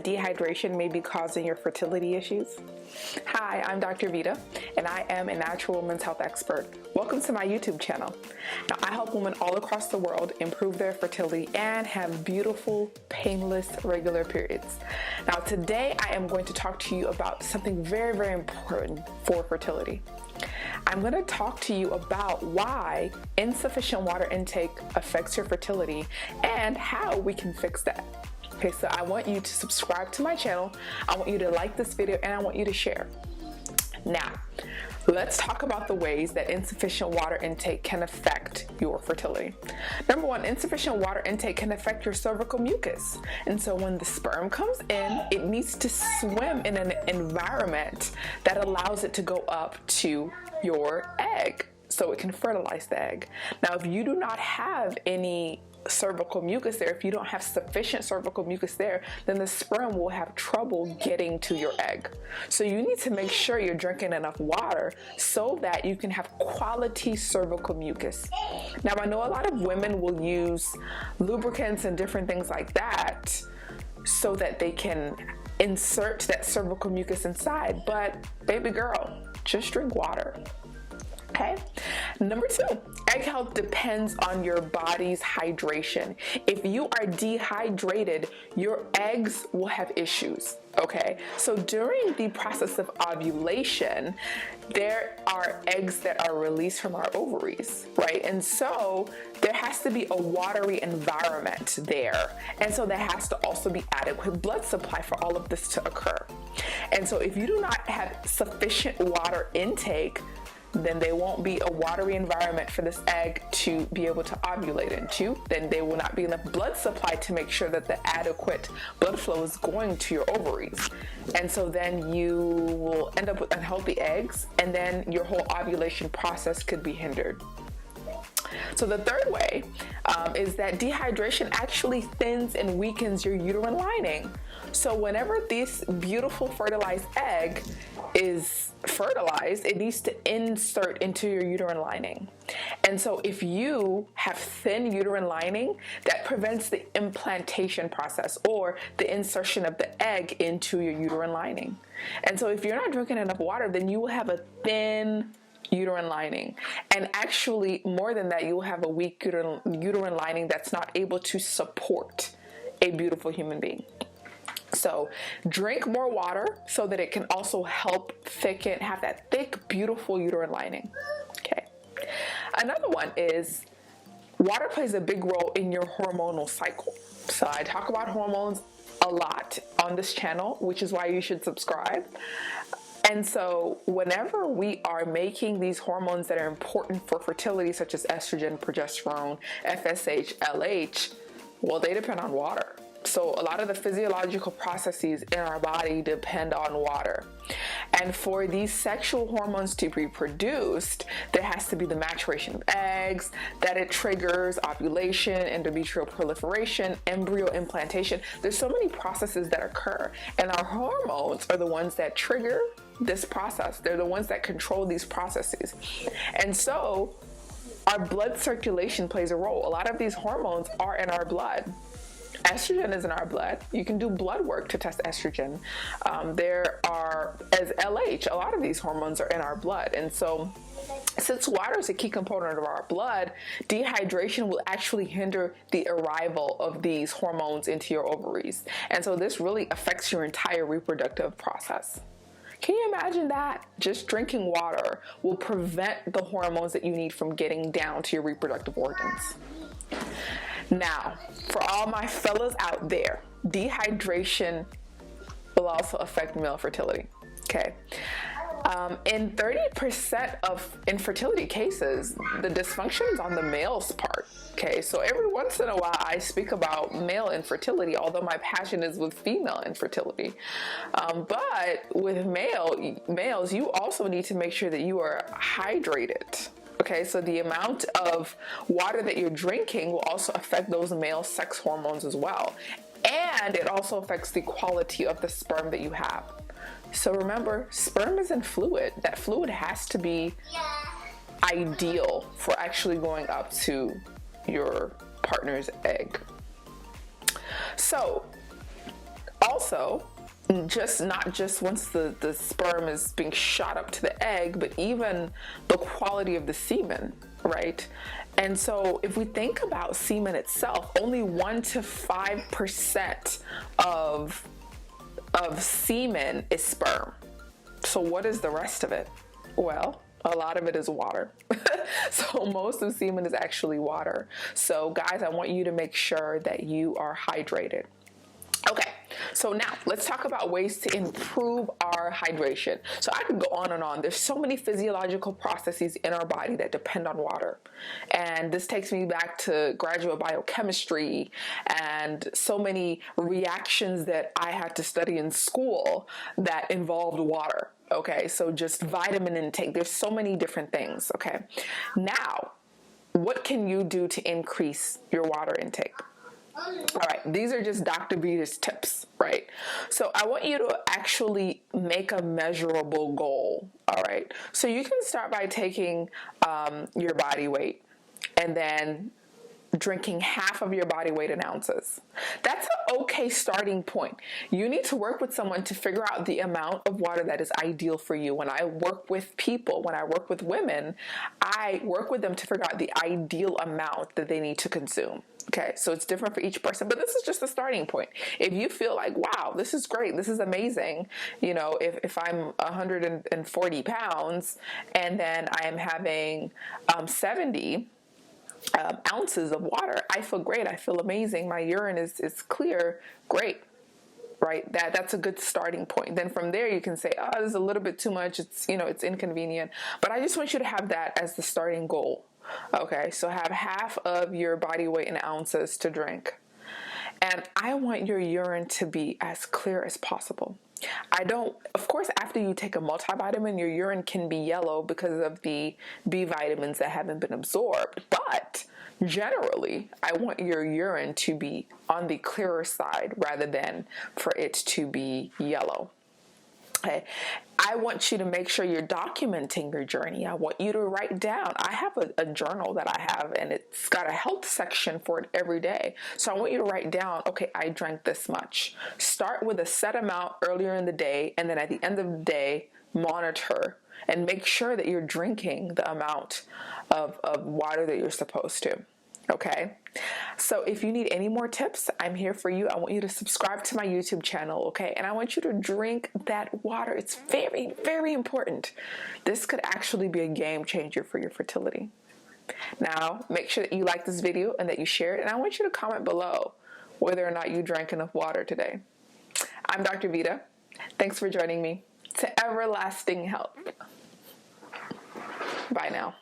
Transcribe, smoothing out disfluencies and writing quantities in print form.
dehydration may be causing your fertility issues? Hi, I'm Dr. Vita, and I am a natural women's health expert. Welcome to my YouTube channel. Now, I help women all across the world improve their fertility and have beautiful, painless, regular periods. Now, today I am going to talk to you about something very, very important for fertility. I'm going to talk to you about why insufficient water intake affects your fertility and how we can fix that. Okay, so I want you to subscribe to my channel, I want you to like this video, and I want you to share. Now, let's talk about the ways that insufficient water intake can affect your fertility. Number one, insufficient water intake can affect your cervical mucus. And so when the sperm comes in, it needs to swim in an environment that allows it to go up to your egg so it can fertilize the egg. Now, if you do not have any cervical mucus there, if you don't have sufficient cervical mucus there, then the sperm will have trouble getting to your egg. So you need to make sure you're drinking enough water so that you can have quality cervical mucus. Now, I know a lot of women will use lubricants and different things like that so that they can insert that cervical mucus inside, but baby girl, just drink water. Okay. Number two, egg health depends on your body's hydration. If you are dehydrated, your eggs will have issues. Okay, so during the process of ovulation, there are eggs that are released from our ovaries, right? And so there has to be a watery environment there. And so there has to also be adequate blood supply for all of this to occur. And so if you do not have sufficient water intake, then there won't be a watery environment for this egg to be able to ovulate into. Then there will not be enough blood supply to make sure that the adequate blood flow is going to your ovaries. And so then you will end up with unhealthy eggs, and then your whole ovulation process could be hindered. So the third way is that dehydration actually thins and weakens your uterine lining. So whenever this beautiful fertilized egg is fertilized, it needs to insert into your uterine lining. And so if you have thin uterine lining, that prevents the implantation process or the insertion of the egg into your uterine lining. And so if you're not drinking enough water, then you will have a thin uterine lining, and actually more than that, you will have a weak uterine lining that's not able to support a beautiful human being. So drink more water so that it can also help have that thick, beautiful uterine lining. Okay. Another one is water plays a big role in your hormonal cycle. So I talk about hormones a lot on this channel, which is why you should subscribe. And so whenever we are making these hormones that are important for fertility, such as estrogen, progesterone, FSH, LH, well, they depend on water. So a lot of the physiological processes in our body depend on water. And for these sexual hormones to be produced, there has to be the maturation of eggs, that it triggers ovulation, endometrial proliferation, embryo implantation. There's so many processes that occur, and our hormones are the ones that trigger this process. They're the ones that control these processes. And so our blood circulation plays a role. A lot of these hormones are in our blood. Estrogen is in our blood. You can do blood work to test estrogen. There are, as LH, a lot of these hormones are in our blood. And so since water is a key component of our blood, dehydration will actually hinder the arrival of these hormones into your ovaries. And so this really affects your entire reproductive process. Can you imagine that? Just drinking water will prevent the hormones that you need from getting down to your reproductive organs. Now, for all my fellas out there, dehydration will also affect male fertility. Okay. In 30% of infertility cases, the dysfunction is on the male's part. Okay, so every once in a while I speak about male infertility, although my passion is with female infertility. But with males, you also need to make sure that you are hydrated. Okay, so the amount of water that you're drinking will also affect those male sex hormones as well. And it also affects the quality of the sperm that you have. So remember, sperm isn't fluid. That fluid has to be ideal for actually going up to your partner's egg. So Also, not just once the sperm is being shot up to the egg, but even the quality of the semen, right? And so if we think about semen itself, only 1 to 5% of semen is sperm. So what is the rest of it? Well, a lot of it is water. So most of semen is actually water. So guys, I want you to make sure that you are hydrated. Okay, so now let's talk about ways to improve our hydration. So I could go on and on. There's so many physiological processes in our body that depend on water. And this takes me back to graduate biochemistry and so many reactions that I had to study in school that involved water. Okay, so just vitamin intake. There's so many different things. Okay, now what can you do to increase your water intake? All right, these are just Dr. Vita's tips, right? So I want you to actually make a measurable goal, all right? So you can start by taking your body weight and then drinking half of your body weight in ounces. That's an okay starting point. You need to work with someone to figure out the amount of water that is ideal for you. When I work with people, when I work with women, I work with them to figure out the ideal amount that they need to consume. Okay, so it's different for each person, but this is just a starting point. If you feel like, wow, this is great, this is amazing, you know, if I'm 140 pounds and then I am having 70 ounces of water, I feel great, I feel amazing, my urine is clear, great, right? That's a good starting point. Then from there you can say, oh, this is a little bit too much, it's, you know, it's inconvenient, but I just want you to have that as the starting goal. Okay, so have half of your body weight in ounces to drink. And I want your urine to be as clear as possible. Of course, after you take a multivitamin, your urine can be yellow because of the B vitamins that haven't been absorbed. But generally, I want your urine to be on the clearer side rather than for it to be yellow. Okay. I want you to make sure you're documenting your journey. I want you to write down. I have a journal that I have, and it's got a health section for it every day. So I want you to write down, okay, I drank this much. Start with a set amount earlier in the day, and then at the end of the day, monitor and make sure that you're drinking the amount of water that you're supposed to. Okay, so if you need any more tips, I'm here for you. I want you to subscribe to my YouTube channel, okay? And I want you to drink that water. It's very, very important. This could actually be a game changer for your fertility. Now, make sure that you like this video and that you share it. And I want you to comment below whether or not you drank enough water today. I'm Dr. Vita. Thanks for joining me. To everlasting health. Bye now.